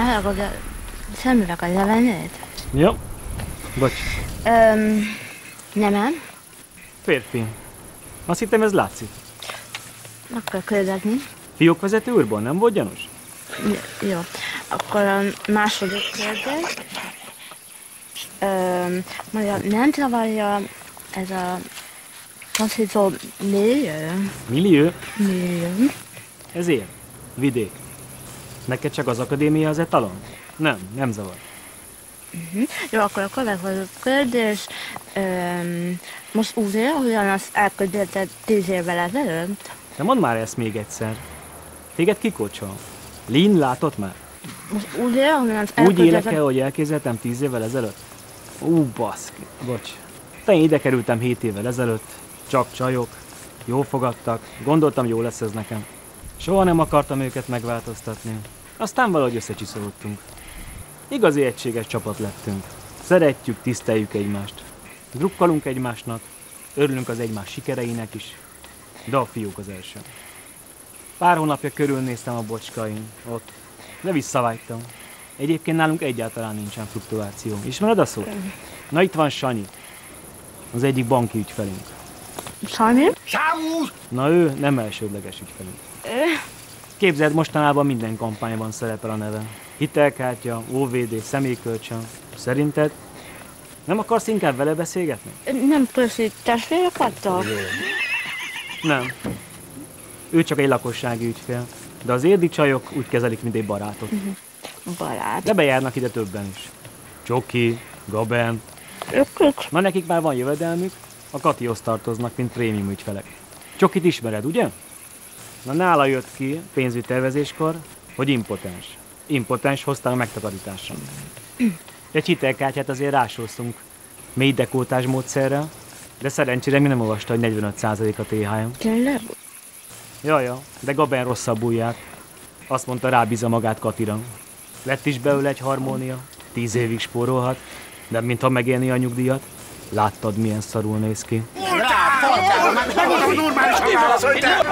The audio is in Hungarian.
leharagod a szemüveg a levelét? Jó. Bocs. Nem. Férfi. Azt hittem, ez látszik. Meg kell kérdezni. Fiókvezető úrból nem volt gyanús? Jó. Akkor a második kérdés. Nem zavarja ez a taszító millió? Millió? Millió. Ez ilyen. Vidék. Neked csak az akadémia az etalon? Nem zavar. Jó, akkor a következő kérdés. Most úgy él, ugyanazt elköldötted 10 évvel ezelőtt? De mondd már ezt még egyszer. Téged kikocsol? Lin látott már? Most úgy él, ugyanazt Úgy elköldötted... élek el, hogy elképzeltem 10 évvel ezelőtt? Baszki, bocs. De én ide kerültem 7 évvel ezelőtt. Csak csajok. Jól fogadtak. Gondoltam, jó lesz ez nekem. Soha nem akartam őket megváltoztatni. Aztán valahogy összecsiszolódtunk. Igazi egységes csapat lettünk. Szeretjük, tiszteljük egymást. Drukkolunk egymásnak, örülünk az egymás sikereinek is, de a fiúk az első. Pár hónapja körülnéztem a bocskain, ott, de visszavágytam. Egyébként nálunk egyáltalán nincsen fluktuáció. Ismered a szót? Na itt van Sanyi, az egyik banki ügyfelünk. Sanyi? Na ő nem elsődleges ügyfelünk. Képzeld, mostanában minden kampányban szerepel a neve. Hitelkártya, OVD, személykölcsön. Szerinted? Nem akarsz inkább vele beszélgetni? Nem köszi, testvérek adtak? Nem. Ő csak egy lakossági ügyfél. De az érdi csajok úgy kezelik, mint egy barátot. Barát. De bejárnak ide többen is. Csoki, Gaben. Ők. Na nekik már van jövedelmük, a Katihoz tartoznak, mint prémium ügyfelek. Csokit ismered, ugye? Na nála jött ki pénzügyi tervezéskor, hogy impotens. Impotens hozta a megtakarításra. Egy hitelkártyát azért rásóztunk mély dekótás módszerrel, de szerencsére mi nem olvasta, hogy 45% a THM. Tényleg? Ja, de Gaben rosszabbul járt. Azt mondta, rábízza magát Katira. Lett is belőle egy harmónia, 10 évig spórolhat, de mintha megélni a nyugdíjat. Láttad, milyen szarul néz ki? Normálisan válaszolj te!